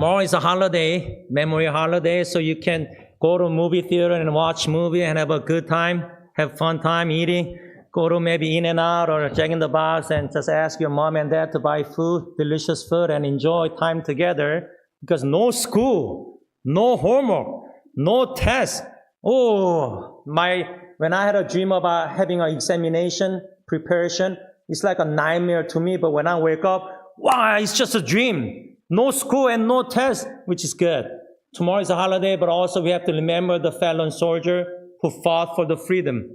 Tomorrow is a holiday, memory holiday, so you can go to movie theater and watch movie and have a good time, have fun time eating. Go to maybe In-N-Out or Jack in the Box and just ask your mom and dad to buy food, delicious food, and enjoy time together. Because no school, no homework, no test. When I had a dream about having an examination preparation, it's like a nightmare to me. But when I wake up, wow, it's just a dream. No school and no test, which is good. Tomorrow is a holiday, but also we have to remember the fallen soldier who fought for the freedom.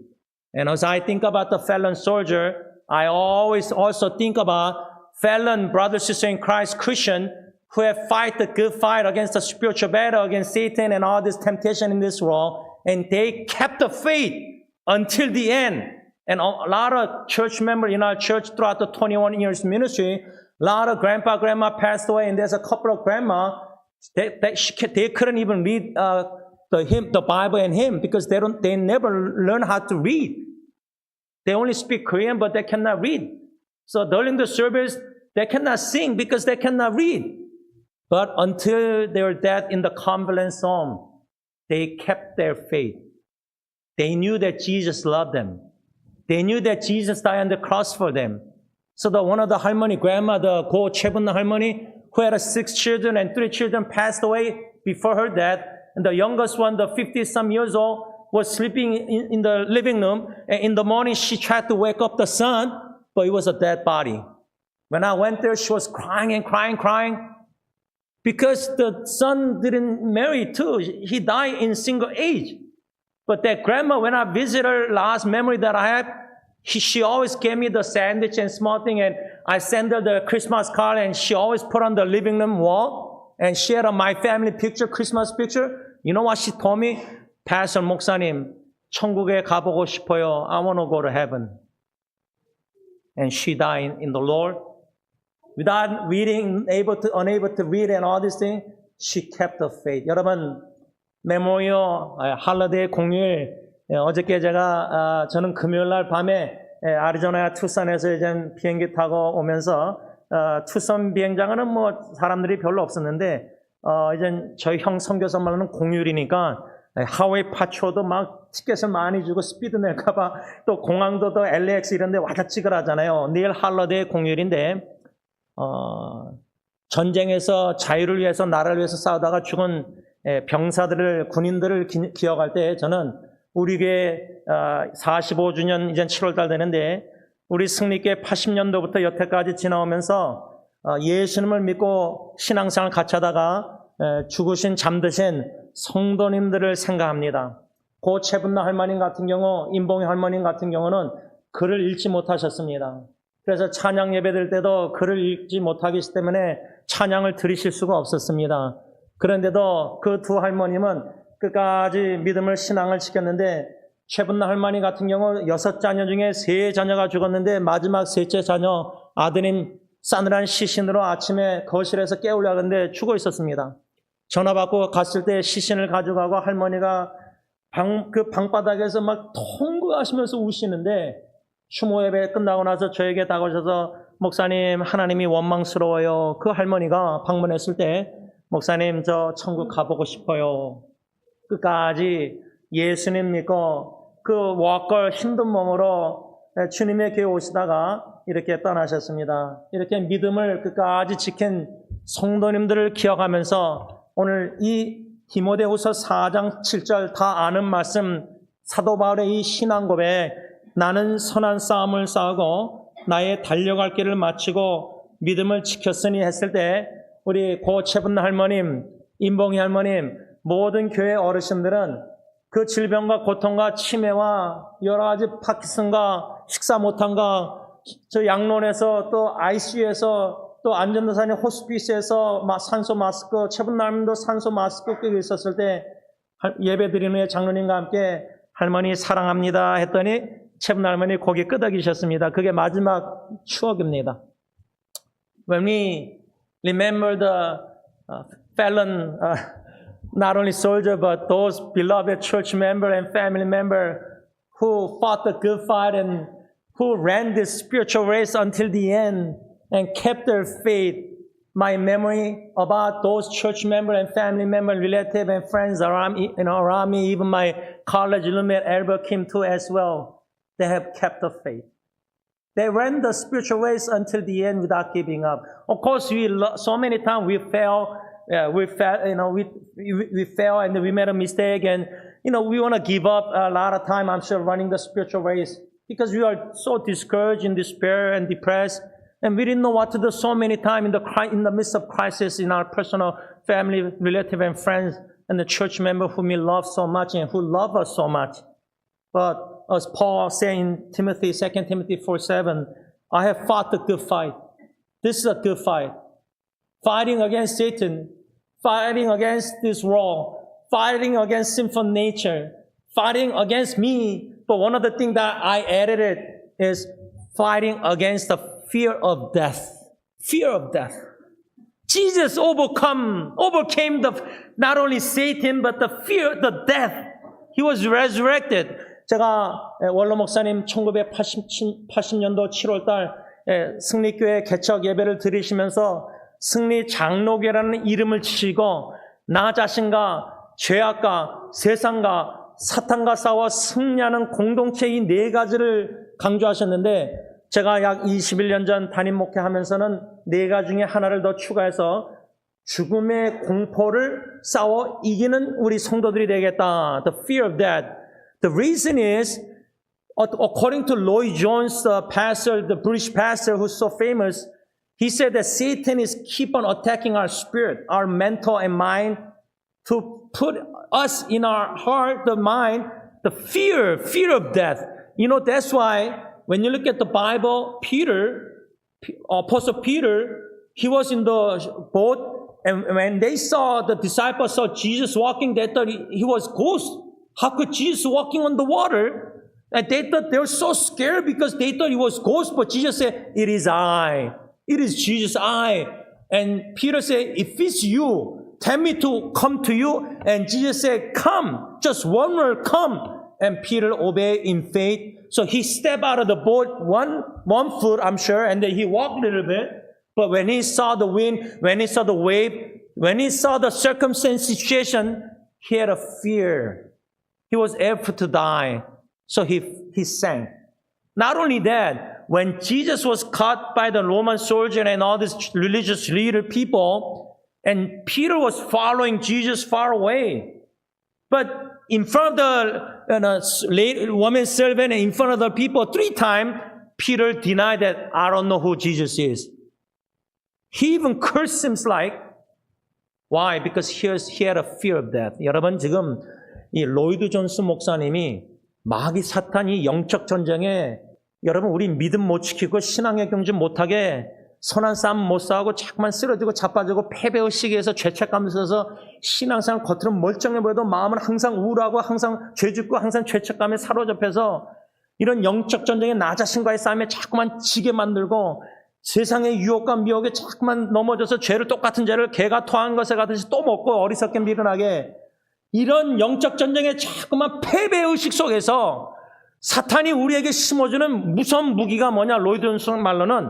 And as I think about the fallen soldier, I always also think about fallen brothers and sisters in Christ, Christian, who have fight the good fight against the spiritual battle, against Satan and all this temptation in this world. And they kept the faith until the end. And a lot of church members in our church throughout the 21 years ministry, a lot of grandpa, grandma passed away, and there's a couple of grandma, they couldn't even read the Bible and hymn because they never learn how to read. They only speak Korean, but they cannot read. So during the service, they cannot sing because they cannot read. But until their death in the convalescent home, they kept their faith. They knew that Jesus loved them. They knew that Jesus died on the cross for them. So one of the 할머니, grandma, the Go Chebun 할머니, who had 6 children and 3 children passed away before her death, and the youngest one, the 50-some years old, was sleeping in the living room. And in the morning, she tried to wake up the son, but it was a dead body. When I went there, she was crying and crying, crying. Because the son didn't marry too. He died in single age. But that grandma, when I visit her, last memory that I have, she always gave me the sandwich and small thing, and I sent her the Christmas card, and she always put on the living room wall, and she had my family picture, Christmas picture. You know what she told me? Pastor 목사님, 천국에 가보고 싶어요. I want to go to heaven. And she died in the Lord. Without reading, unable to read and all these things, she kept the faith. 여러분, 메모리어 할러데이 공휴일, 어저께 저는 금요일 날 밤에 아리조나 투싼에서 이제 비행기 타고 오면서 투싼 비행장은 사람들이 별로 없었는데 이제 저희 형 선교사 말로는 공휴일이니까 하와이 파초도 막 티켓을 많이 주고 스피드 낼까봐 또 공항도 또 LAX 이런 데 와다 찍으라 하잖아요. 내일 할러데이 공휴일인데 전쟁에서 자유를 위해서 나라를 위해서 싸우다가 죽은 병사들을 군인들을 기억할 때 저는 우리 교회 45주년 이제 7월달 되는데 우리 승리교회 80년도부터 여태까지 지나오면서 예수님을 믿고 신앙생활 같이 하다가 죽으신 잠드신 성도님들을 생각합니다. 고 최분나 할머님 같은 경우, 임봉희 할머님 같은 경우는 글을 읽지 못하셨습니다. 그래서 찬양 예배 될 때도 글을 읽지 못하기 때문에 찬양을 들으실 수가 없었습니다. 그런데도 그 두 할머님은 끝까지 믿음을 신앙을 지켰는데 최분나 할머니 같은 경우 6자녀 중에 3자녀가 죽었는데 마지막 셋째 자녀 아드님 싸늘한 시신으로 아침에 거실에서 깨우려고 하는데 죽어 있었습니다. 전화 받고 갔을 때 시신을 가져가고 할머니가 그 방바닥에서 막 통곡하시면서 우시는데 추모 예배 끝나고 나서 저에게 다가오셔서 목사님 하나님이 원망스러워요. 그 할머니가 방문했을 때 목사님 저 천국 가보고 싶어요. 끝까지 예수님 믿고 그 와걸 힘든 몸으로 주님의 교회 오시다가 이렇게 떠나셨습니다. 이렇게 믿음을 끝까지 지킨 성도님들을 기억하면서 오늘 이 디모데후서 4장 7절 다 아는 말씀 사도 바울의 이 신앙 고백 나는 선한 싸움을 싸우고 나의 달려갈 길을 마치고 믿음을 지켰으니 했을 때 우리 고채분 할머님, 임봉희 할머님 모든 교회 어르신들은 그 질병과 고통과 치매와 여러 가지 파킨슨과 식사 못함과 저 양론에서 또 ICU에서 또 안전도사님 호스피스에서 산소 마스크, 채분날님도 산소 마스크 끼고 있었을 때 예배 드리는 후에 장로님과 함께 할머니 사랑합니다 했더니 채분 할머니 고개 끄덕이셨습니다. 그게 마지막 추억입니다. When we remember the fallen not only soldier but those beloved church member and family member who fought the good fight and who ran this spiritual race until the end and kept their faith my memory about those church members and family members, relatives and friends around me, even my college roommate Albert Kim too as well. They have kept the faith. They ran the spiritual race until the end without giving up. Of course, so many times we fail. We fail and we made a mistake, and we want to give up a lot of time. I'm sure running the spiritual race because we are so discouraged, in despair, and depressed, and we didn't know what to do. So many times in the midst of crisis in our personal family, relative, and friends, and the church member whom we love so much and who love us so much. But as Paul said in Timothy, 2 Timothy 4:7, I have fought the good fight. This is a good fight. Fighting against Satan, fighting against this world, fighting against sinful nature, fighting against me. But one of the things that I added it is fighting against the fear of death. Fear of death. Jesus overcame not only Satan, but the fear, the death. He was resurrected. 제가 원로 목사님 1980년도 7월달 승리교회 개척 예배를 드리시면서 승리 장로교라는 이름을 지시고 나 자신과 죄악과 세상과 사탄과 싸워 승리하는 공동체 이 네 가지를 강조하셨는데 제가 약 21년 전 담임 목회하면서는 네 가지 중에 하나를 더 추가해서 죽음의 공포를 싸워 이기는 우리 성도들이 되겠다. The fear of death. The reason is, according to Lloyd Jones, the pastor, the British pastor who's so famous, he said that Satan is keep on attacking our spirit, our mental and mind, to put us in our heart, the mind, the fear of death. That's why when you look at the Bible, Apostle Peter, he was in the boat, and when the disciples saw Jesus walking, they thought he was ghost. How could Jesus walking on the water? And they thought they were so scared because they thought he was ghost, but Jesus said, it is I. It is Jesus, I. And Peter said, if it's you, tell me to come to you. And Jesus said, come. Just one word, come. And Peter obeyed in faith. So he stepped out of the boat, one foot, I'm sure, and then he walked a little bit. But when he saw the wind, when he saw the wave, when he saw the circumstance situation, he had a fear. He was afraid to die. So he sank. Not only that, when Jesus was caught by the Roman soldier and all these religious leader people, and Peter was following Jesus far away. But in front of the woman servant and in front of the people 3 times, Peter denied that, I don't know who Jesus is. He even cursed him why? Because he had a fear of death. 여러분 지금 이 로이드 존스 목사님이 마귀 사탄이 영적 전쟁에 여러분 우리 믿음 못 지키고 신앙의 경주 못하게 선한 싸움 못 싸우고 자꾸만 쓰러지고 자빠지고 패배의식에서 죄책감 들어서 신앙생활 겉으로는 멀쩡해 보여도 마음은 항상 우울하고 항상 죄짓고 항상 죄책감에 사로잡혀서 이런 영적 전쟁에 나 자신과의 싸움에 자꾸만 지게 만들고 세상의 유혹과 미혹에 자꾸만 넘어져서 똑같은 죄를 개가 토한 것에 가듯이 또 먹고 어리석게 미련하게 이런 영적 전쟁에 자꾸만 패배의식 속에서 사탄이 우리에게 심어주는 무서운 무기가 뭐냐? 로이드 존스 말로는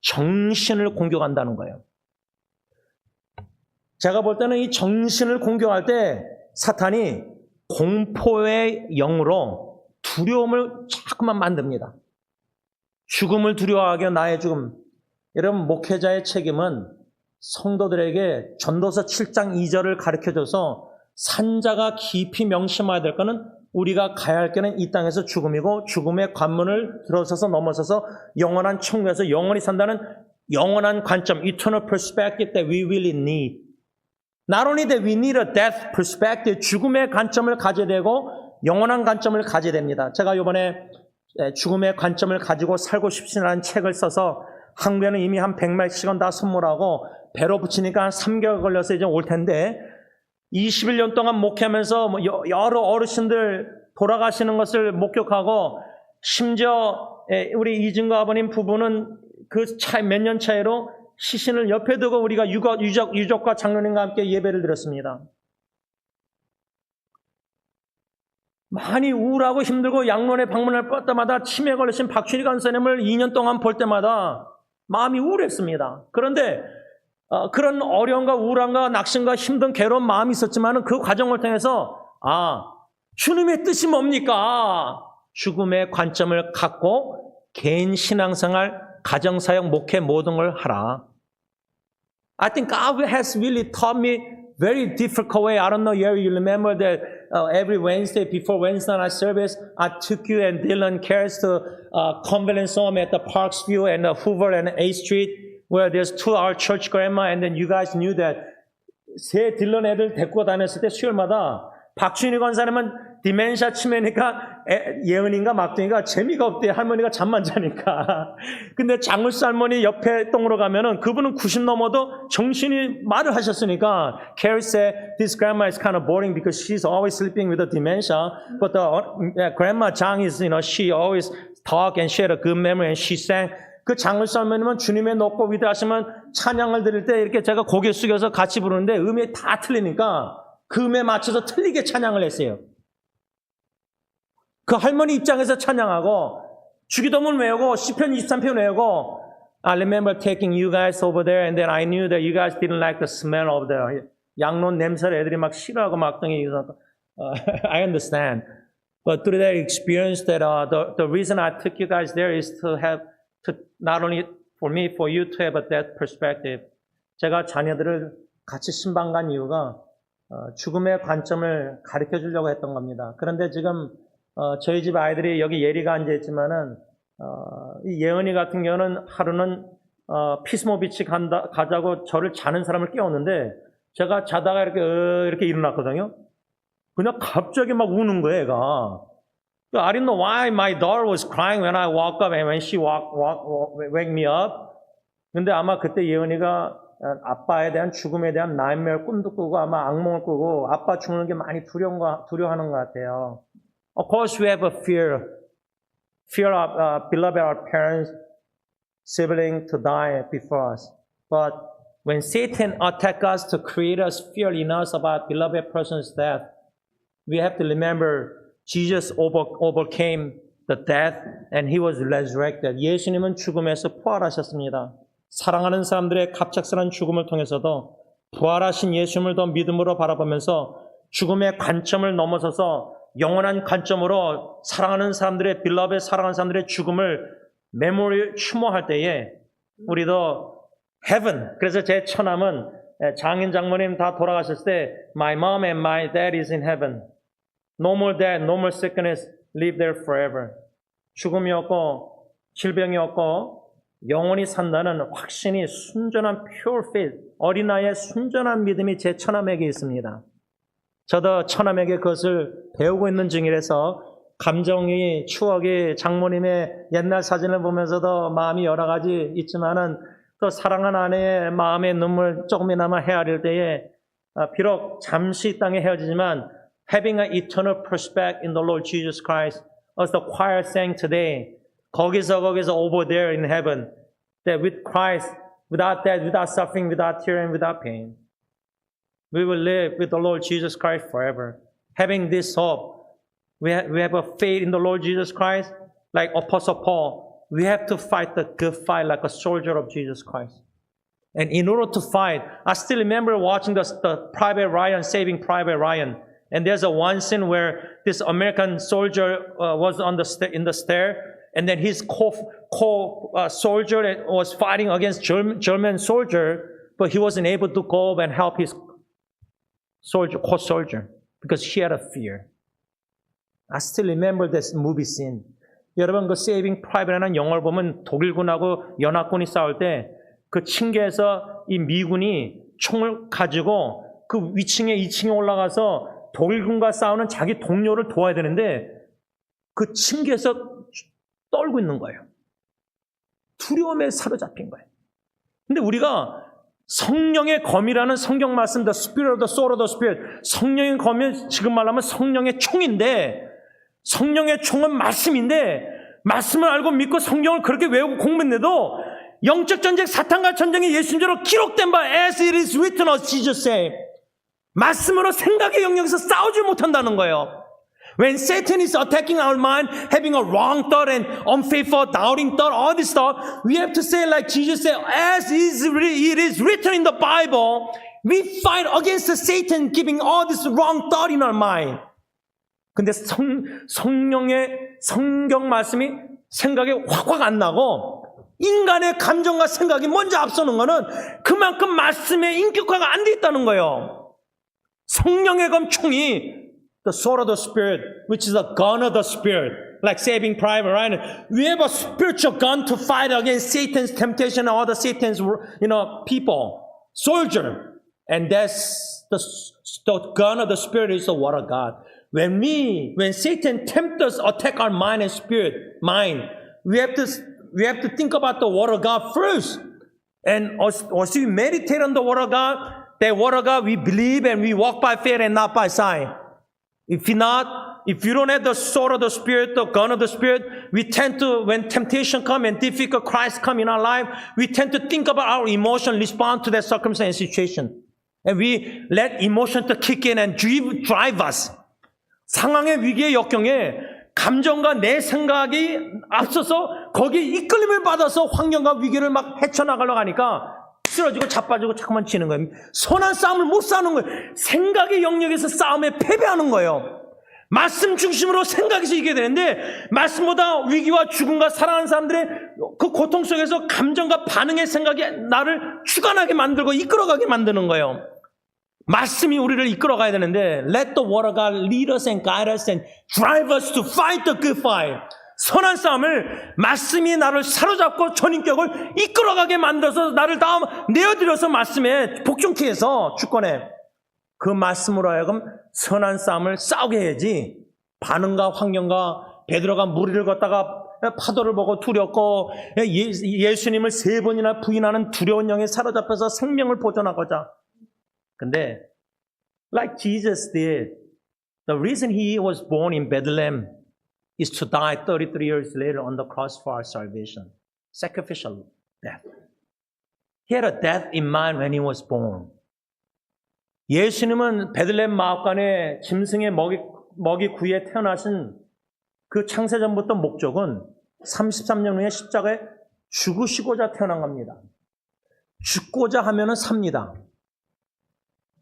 정신을 공격한다는 거예요. 제가 볼 때는 이 정신을 공격할 때 사탄이 공포의 영으로 두려움을 자꾸만 만듭니다. 죽음을 두려워하게 나의 죽음. 여러분 목회자의 책임은 성도들에게 전도서 7장 2절을 가르쳐줘서 산자가 깊이 명심해야 될 것은 우리가 가야 할 길은 이 땅에서 죽음이고 죽음의 관문을 들어서서 넘어서서 영원한 천국에서 영원히 산다는 영원한 관점, eternal perspective that we really need. Not only that we need a death perspective, 죽음의 관점을 가져야 되고 영원한 관점을 가져야 됩니다. 제가 이번에 죽음의 관점을 가지고 살고 싶지라는 책을 써서 한국에는 이미 한 100만씩은 다 선물하고 배로 붙이니까 한 3개월 걸려서 이제 올 텐데 21년 동안 목회하면서 여러 어르신들 돌아가시는 것을 목격하고 심지어 우리 이진거 아버님 부부는 그 차이 몇 년 차이로 시신을 옆에 두고 우리가 유족과 장로님과 함께 예배를 드렸습니다. 많이 우울하고 힘들고 양론에 방문할 때마다 치매 걸리신 박춘희 간사님을 2년 동안 볼 때마다 마음이 우울했습니다. 그런데 그런 어려움과 우울함과 낙심과 힘든 괴로운 마음이 있었지만 그 과정을 통해서 주님의 뜻이 뭡니까? 죽음의 관점을 갖고 개인 신앙생활, 가정사역, 목회 모든 걸 하라. I think God has really taught me very difficult way. I don't know if you remember that every Wednesday before Wednesday night service, I took you and Dylan Cares to Convalescence Home at the Parksview and Hoover and A Street, where there's 2-hour church grandma, and then you guys knew that 새 딜런 애들 데리고 다녔을 때 수요일마다 박준희 권사님은 디멘샤 치매니까 예은인가 막둥이가 재미가 없대. 할머니가 잠만 자니까. 근데 장울수 할머니 옆에 똥으로 가면은 그분은 90 넘어도 정신이 말을 하셨으니까 Carrie said this grandma is kind of boring because she's always sleeping with a dementia. But the grandma Jang is, she always talk and she had a good memory and she sang. 그 장울수 할머님은 주님의 높고 위대하시면 찬양을 드릴 때 이렇게 제가 고개 숙여서 같이 부르는데 음이 다 틀리니까 그 음에 맞춰서 틀리게 찬양을 했어요. 그 할머니 입장에서 찬양하고 주기도문 외우고 시편 23편 외우고 I remember taking you guys over there and then I knew that you guys didn't like the smell of the 양론 냄새를 애들이 막 싫어하고 막둥이 I understand. But through that experience that the reason I took you guys there is to not only for me, for you to have that perspective. 제가 자녀들을 같이 신방 간 이유가 죽음의 관점을 가르쳐 주려고 했던 겁니다. 그런데 지금 저희 집 아이들이 여기 예리가 앉아있지만은 이 예은이 같은 경우는 하루는 피스모비치 가자고 저를 자는 사람을 깨웠는데 제가 자다가 이렇게 일어났거든요. 그냥 갑자기 막 우는 거예요, 얘가. I didn't know why my daughter was crying when I woke up and when she wake me up. 근데 아마 그때 예은이가 아빠에 대한 죽음에 대한 나이메어 꿈도 꾸고 아마 악몽을 꾸고 아빠 죽는 게 많이 두려워하는 것 같아요. Of course, we have a fear of beloved our parents, sibling to die before us. But when Satan attacks us to create us fear in us about beloved person's death, we have to remember Jesus overcame the death and he was resurrected. 예수님은 죽음에서 부활하셨습니다. 사랑하는 사람들의 갑작스러운 죽음을 통해서도 부활하신 예수님을 더 믿음으로 바라보면서 죽음의 관점을 넘어서서 영원한 관점으로 사랑하는 사람들의 빌럽의 사랑하는 사람들의 죽음을 메모리 추모할 때에 우리도 heaven. 그래서 제 처남은 장인 장모님 다 돌아가셨을 때 my mom and my dad is in heaven. No more death, no more sickness, live there forever. 죽음이 없고 질병이 없고 영원히 산다는 확신이 순전한 pure faith, 어린아이의 순전한 믿음이 제 처남에게 있습니다. 저도 처남에게 그것을 배우고 있는 중이라서 감정이, 추억이 장모님의 옛날 사진을 보면서도 마음이 여러 가지 있지만은 또 사랑하는 아내의 마음의 눈물 조금이나마 헤아릴 때에 비록 잠시 이 땅에 헤어지지만 having an eternal perspective in the Lord Jesus Christ, as the choir sang today, 거기서 over there in heaven, that with Christ, without death, without suffering, without tear, and without pain, we will live with the Lord Jesus Christ forever. Having this hope, we have a faith in the Lord Jesus Christ, like Apostle Paul. We have to fight the good fight like a soldier of Jesus Christ. And in order to fight, I still remember watching the Private Ryan, Saving Private Ryan. And there's one scene where this American soldier was in the stair, and then his soldier was fighting against German soldier, but he wasn't able to go and help his co-soldier because he had a fear. I still remember this movie scene. 여러분 그 Saving Private라는 영화를 보면 독일군하고 연합군이 싸울 때 그 층계에서 이 미군이 총을 가지고 그 위층에 2층에 올라가서 독일군과 싸우는 자기 동료를 도와야 되는데 그 층계에서 떨고 있는 거예요. 두려움에 사로잡힌 거예요. 근데 우리가 성령의 검이라는 성경 말씀, the spirit of the soul of the spirit, 성령의 검이 지금 말하면 성령의 총인데 성령의 총은 말씀인데 말씀을 알고 믿고 성경을 그렇게 외우고 공부했는데도 영적 전쟁, 사탄과 전쟁이 예수님대로 기록된 바 as it is written, as Jesus said. 말씀으로 생각의 영역에서 싸우지 못한다는 거예요. When Satan is attacking our mind, having a wrong thought and unfaithful, doubting thought, all this stuff, we have to say like Jesus said, as it is written in the Bible, we fight against Satan giving all this wrong thought in our mind. 근데 성령의 성경 말씀이 생각에 확확 안 나고 인간의 감정과 생각이 먼저 앞서는 거는 그만큼 말씀에 인격화가 안 돼 있다는 거예요. 성령의 검총이 the sword of the Spirit, which is the gun of the Spirit, like Saving Private Ryan. We have a spiritual gun to fight against Satan's temptation and all the Satan's, people, soldier. And that's the gun of the Spirit is the word of God. When Satan tempts us, attack our mind and mind, we have to think about the word of God first. And as we meditate on the word of God, that word of God we believe and we walk by faith and not by sight. If you don't have the sword of the Spirit, the gun of the Spirit, we tend to, when temptation comes and difficult crisis come in our life, we tend to think about our emotion, respond to that circumstance and situation. And we let emotion to kick in and drive us. 상황의 위기의 역경에 감정과 내 생각이 앞서서 거기에 이끌림을 받아서 환경과 위기를 막 헤쳐나가려고 하니까 쓰러지고 자빠지고 자꾸만 치는 거예요. 선한 싸움을 못 싸는 거예요. 생각의 영역에서 싸움에 패배하는 거예요. 말씀 중심으로 생각에서 이기게 되는데 말씀보다 위기와 죽음과 사랑하는 사람들의 그 고통 속에서 감정과 반응의 생각이 나를 주관하게 만들고 이끌어가게 만드는 거예요. 말씀이 우리를 이끌어가야 되는데 Let the word of God lead us and guide us and drive us to fight the good fight. 선한 싸움을 말씀이 나를 사로잡고 전인격을 이끌어가게 만들어서 나를 다음 내어드려서 말씀에 복종케 해서 주권에 그 말씀으로 하여금 선한 싸움을 싸우게 해야지 반응과 환경과 베드로가 무리를 걷다가 파도를 보고 두렵고 예수님을 3번이나 부인하는 두려운 영에 사로잡혀서 생명을 보존하고자 근데 like Jesus did, the reason he was born in Bethlehem is to die 33 years later on the cross for our salvation. Sacrificial death. He had a death in mind when he was born. 예수님은 베들레헴 마옥간에 짐승의 먹이 구이에 태어나신 그 창세전부터 목적은 33년 후에 십자가에 죽으시고자 태어난 겁니다. 죽고자 하면은 삽니다.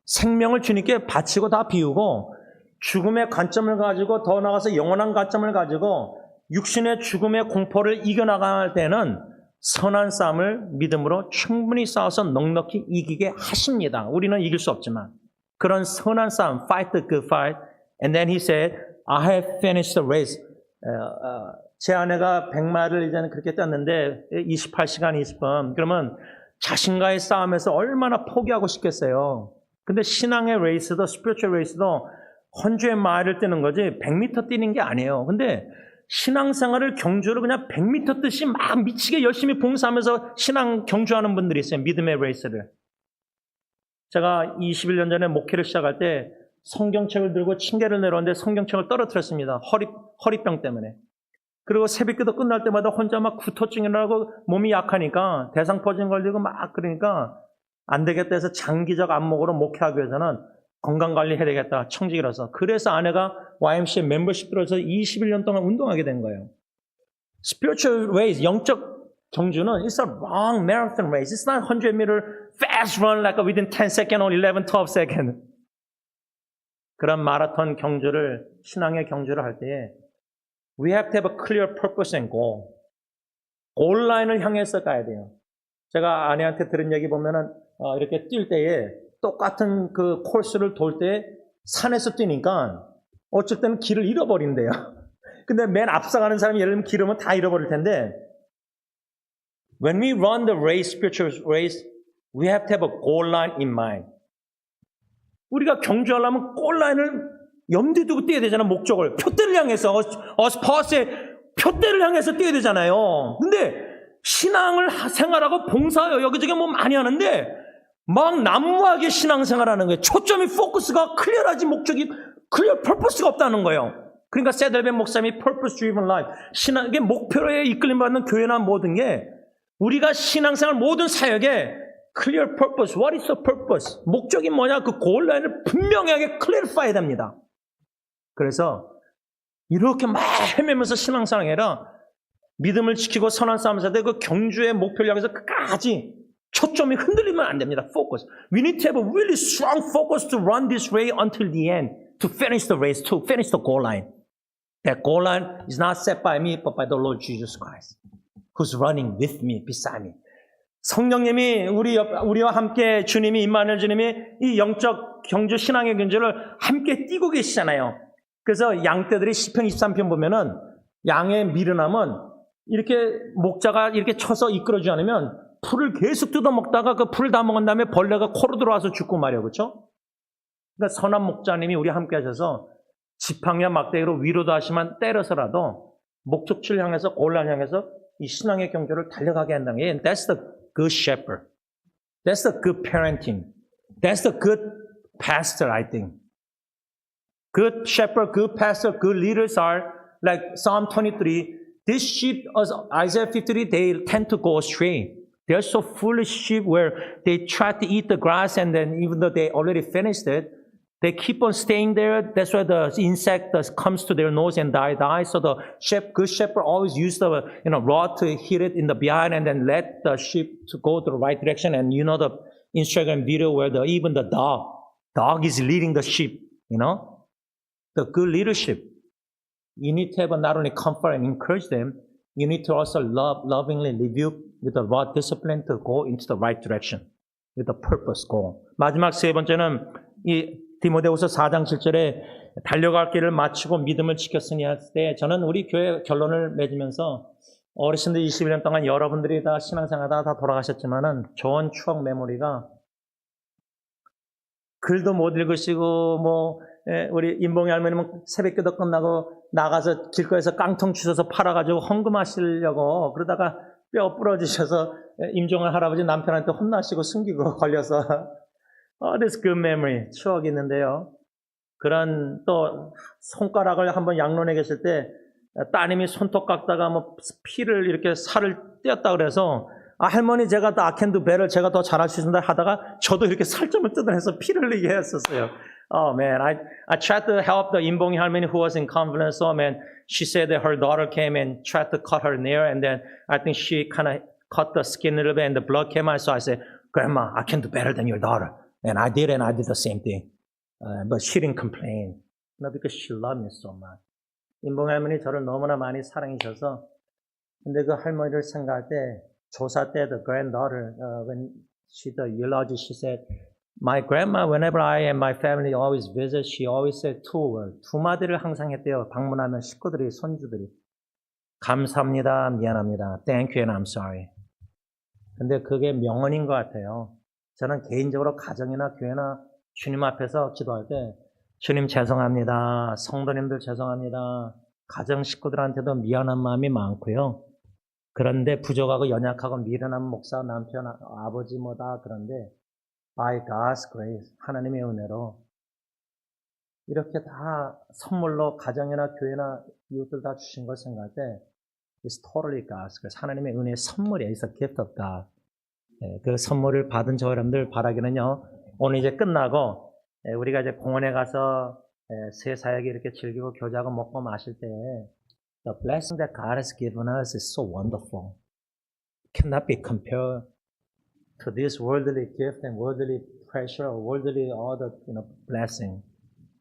생명을 주님께 바치고 다 비우고 죽음의 관점을 가지고 더 나아가서 영원한 관점을 가지고 육신의 죽음의 공포를 이겨나갈 때는 선한 싸움을 믿음으로 충분히 싸워서 넉넉히 이기게 하십니다. 우리는 이길 수 없지만 그런 선한 싸움, fight the good fight. And then he said, I have finished the race. 제 아내가 100마일을 이제는 그렇게 뛰었는데 28시간 20분. 그러면 자신과의 싸움에서 얼마나 포기하고 싶겠어요. 근데 신앙의 레이스도 스피리추얼 레이스도 헌주의 마일을 뛰는 거지 100m 뛰는 게 아니에요. 근데 신앙생활을 경주를 그냥 100m 뛰시 막 미치게 열심히 봉사하면서 신앙 경주하는 분들이 있어요. 믿음의 레이스를. 제가 21년 전에 목회를 시작할 때 성경책을 들고 층계를 내려오는데 성경책을 떨어뜨렸습니다. 허리병 때문에. 그리고 새벽기도 끝날 때마다 혼자 막 구토증이라고 몸이 약하니까 대상포진 걸리고 막 그러니까 안 되겠다 해서 장기적 안목으로 목회하기 위해서는 건강관리 해야 되겠다. 청직이라서. 그래서 아내가 YMCA 멤버십 들어서 21년 동안 운동하게 된 거예요. Spiritual race, 영적 경주는 it's a long marathon race. It's not 100 meter fast run like within 10 seconds or 11, 12 seconds. 그런 마라톤 경주를, 신앙의 경주를 할 때에 we have to have a clear purpose and goal. 골라인을 향해서 가야 돼요. 제가 아내한테 들은 얘기 보면은 이렇게 뛸 때에 똑같은 그 코스를 돌 때 산에서 뛰니까 어쩔 때는 길을 잃어버린대요. 근데 맨 앞서가는 사람이 예를 들면 길 잃으면 다 잃어버릴 텐데 when we run the race, spiritual race, we have to have a goal line in mind. 우리가 경주하려면 골라인을 염두에 두고 뛰어야 되잖아, 목적을. 표대를 향해서, 어스퍼스의 표대를 향해서 뛰어야 되잖아요. 근데 신앙을 생활하고 봉사 여기저기 뭐 많이 하는데 막 난무하게 신앙생활하는 거예요. 초점이 포커스가 클리어하지 목적이 클리어 퍼포스가 없다는 거예요. 그러니까 세델벤 목사님이 purpose driven life 신앙의 목표에 이끌림받는 교회나 모든 게 우리가 신앙생활 모든 사역에 clear purpose, what is the purpose? 목적이 뭐냐 그 골 라인을 분명하게 clarify 됩니다. 그래서 이렇게 막 헤매면서 신앙생활해라. 믿음을 지키고 선한 싸움을 해야 돼. 그 경주의 목표를 향해서 끝까지 초점이 흔들리면 안 됩니다. Focus. We need to have a really strong focus to run this race until the end. To finish the race, to finish the goal line. That goal line is not set by me, but by the Lord Jesus Christ, who's running with me, beside me. 성령님이 우리와 함께 주님이 임마누엘 주님이 이 영적 경주 신앙의 경주를 함께 뛰고 계시잖아요. 그래서 양떼들이 시편 23편 보면은 양의 미련함은 이렇게 목자가 이렇게 쳐서 이끌어주지 않으면 풀을 계속 뜯어먹다가 그 풀을 다 먹은 다음에 벌레가 코로 들어와서 죽고 말이에요. 그렇죠? 그러니까 선한 목자님이 우리 함께 하셔서 지팡이와 막대기로 위로도 하시면 때려서라도 목적지를 향해서 골란 향해서 이 신앙의 경주를 달려가게 한다는 게 That's the good shepherd. That's the good parenting. That's the good pastor, I think. Good shepherd, good pastor, good leaders are like Psalm 23. These sheep, as Isaiah 53, they tend to go astray. They're so foolish sheep where they try to eat the grass and then even though they already finished it, they keep on staying there. That's why the insect comes to their nose and die. So the good shepherd always use the rod to hit it in the behind and then let the sheep to go to the right direction. And you know the Instagram video where even the dog is leading the sheep. The good leadership. You need to have not only comfort and encourage them, you need to also lovingly rebuke with the raw discipline to go into the right direction with a purpose goal. 마지막 세 번째는 이 디모데후서 4장 7절에 달려갈 길을 마치고 믿음을 지켰으니 할 때 저는 우리 교회 결론을 맺으면서 어르신들 21년 동안 여러분들이 다 신앙생활하다 다 돌아가셨지만은 좋은 추억 메모리가 글도 못 읽으시고 우리 임봉이 할머니는 새벽기도 끝나고 나가서 길거리에서 깡통 주워서 팔아가지고 헌금하시려고 그러다가 뼈 부러지셔서 임종환 할아버지 남편한테 혼나시고 숨기고 걸려서 this good memory 추억이 있는데요. 그런 또 손가락을 한번 양론에 계실 때 따님이 손톱 깎다가 피를 이렇게 살을 떼었다 그래서 할머니 제가 더 I can do better 제가 더 잘할 수 있습니다 하다가 저도 이렇게 살점을 뜯어내서 피를 흘리게 했었어요. Oh man, I tried to help the 임봉이 할머니 who was in convalescence. So man, she said that her daughter came and tried to cut her nail, and then I think she kind of cut the skin a little bit, and the blood came out. So I said, "Grandma, I can do better than your daughter." And I did the same thing. But she didn't complain, because she loved me so much. 임봉이 할머니 저를 너무나 많이 사랑해주셔서, 근데 그 할머니를 생각할 때 조사 때 the granddaughter when she the eulogy she said. My grandma, whenever I and my family always visit, she always said two words. 두 마디를 항상 했대요. 방문하면 식구들이, 손주들이. 감사합니다, 미안합니다. Thank you and I'm sorry. 근데 그게 명언인 것 같아요. 저는 개인적으로 가정이나 교회나 주님 앞에서 기도할 때 주님 죄송합니다. 성도님들 죄송합니다. 가정 식구들한테도 미안한 마음이 많고요. 그런데 부족하고 연약하고 미련한 목사, 남편, 아버지 다 그런데 By God's grace, 하나님의 은혜로 이렇게 다 선물로 가정이나 교회나 이웃들 다 주신 걸 생각할 때 It's totally God's grace. 하나님의 은혜의 선물이에요. It's a gift of God. 그 선물을 받은 저 여러분들 바라기는요. 오늘 이제 끝나고 우리가 이제 공원에 가서 새 사역이 이렇게 즐기고 교제하고 먹고 마실 때 The blessing that God has given us is so wonderful. It cannot be compared to this worldly gift and worldly pressure or worldly all the blessing.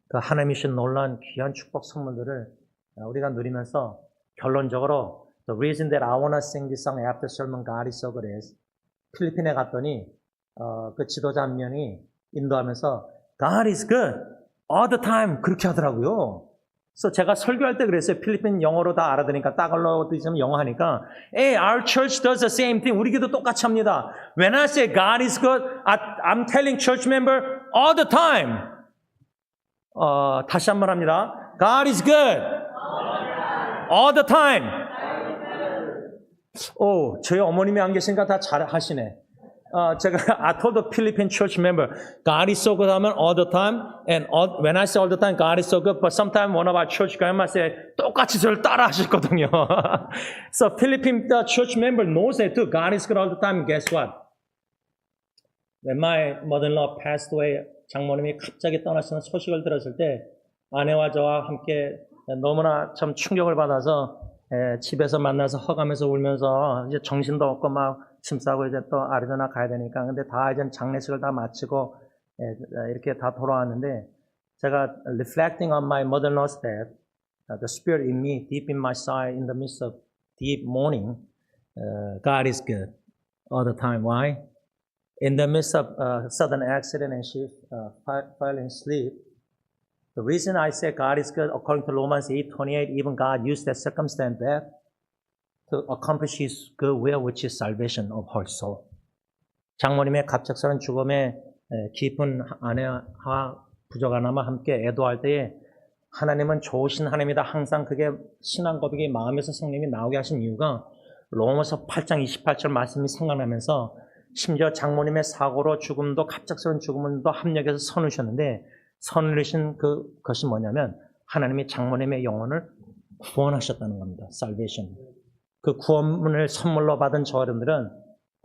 그 하나님이 주신 놀라운 귀한 축복 선물들을 우리가 누리면서 결론적으로 the reason that I want to sing this song after sermon God is so good is 필리핀에 갔더니 그 지도자 한 명이 인도하면서 God is good all the time 그렇게 하더라고요. 그래서 제가 설교할 때 그랬어요. 필리핀 영어로 다 알아들으니까 따갈로도 있으면 영어 하니까 Hey, our church does the same thing. 우리 교도 똑같이 합니다. When I say God is good, I'm telling church member all the time. 다시 한번 합니다. God is good. All the time. 저희 어머님이 안 계시니까 다 잘 하시네. 제가 I told the Philippine church member, God is so good 하면 all the time, and when I say all the time, God is so good, but sometimes one of our church grandma say 똑같이 저를 따라 하시거든요. So Philippine church member knows that too. God is good all the time. Guess what? When my mother-in-law passed away, 장모님이 갑자기 떠나시는 소식을 들었을 때 아내와 저와 함께 너무나 참 충격을 받아서 집에서 만나서 허가면서 울면서 이제 정신도 없고 막 짐 싸고 이제 또 아리조나 가야 되니까 근데 다 이제 장례식을 다 마치고 이렇게 다 돌아왔는데 제가 reflecting on my mother-in-law's death, the spirit in me, deep in my side, in the midst of deep mourning, God is good all the time. Why? In the midst of sudden accident and she fell in sleep. The reason I say God is good, according to Romans 8:28, even God used that circumstance there to accomplish His good will, which is salvation of her soul. 장모님의 갑작스러운 죽음에 깊은 아내와 부족하나마 함께 애도할 때에 하나님은 좋으신 하나님이다. 항상 그게 신앙 고백이 마음에서 성령이 나오게 하신 이유가 로마서 8장 28절 말씀이 생각나면서 심지어 장모님의 사고로 죽음도 갑작스러운 죽음도 합력해서 선을 주셨는데 선을 주신 그것이 뭐냐면 하나님이 장모님의 영혼을 구원하셨다는 겁니다. salvation. 그 구원을 선물로 받은 저여러분들은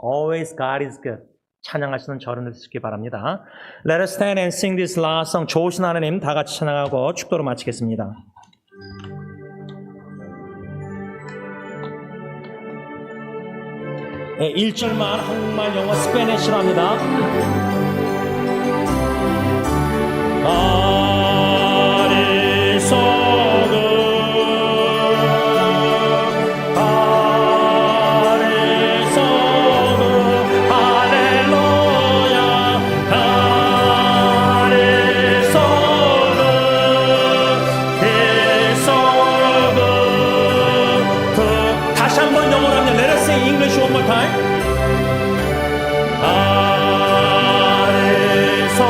always God is good. 찬양하시는 저여러분들 되시기 바랍니다. Let us stand and sing this last song. 좋으신 하나님 다 같이 찬양하고 축도로 마치겠습니다. 1절만 한국말 영어 스페니쉬로 합니다. God is so good. God is so good. Hallelujah. God is so good. He's so good. 다시 한번 영어로 하면 Let us sing English one more time. God is so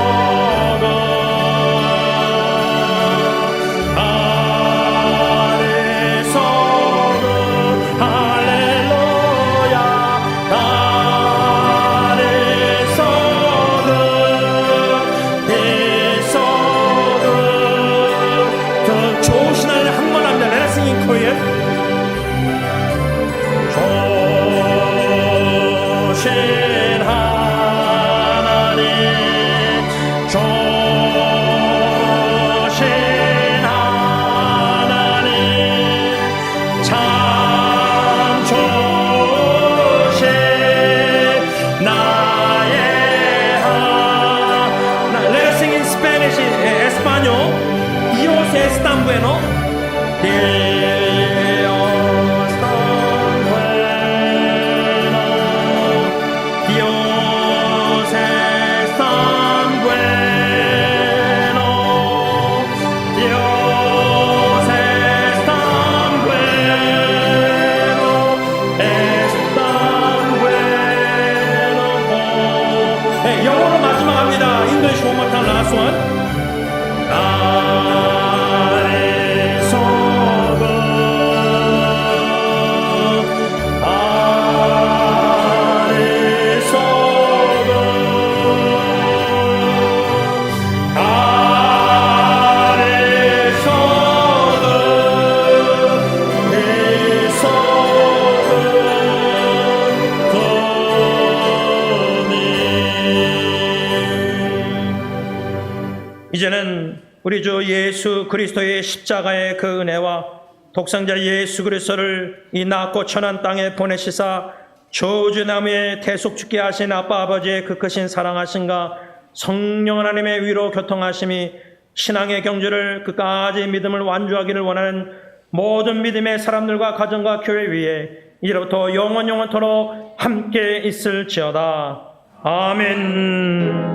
영어로 마지막 합니다. English one more time, last one. God is so good. God is so good. God is so good. He's so good to me. 이제는 우리 주 예수 그리스도의 십자가의 그 은혜와 독생자 예수 그리스도를 이 낮고 천한 땅에 보내시사 저주나무에 대속 죽게 하신 아빠 아버지의 그 크신 사랑하심과 성령 하나님의 위로 교통하심이 신앙의 경주를 끝까지 믿음을 완주하기를 원하는 모든 믿음의 사람들과 가정과 교회 위에 이제부터 영원토록 함께 있을지어다. 아멘.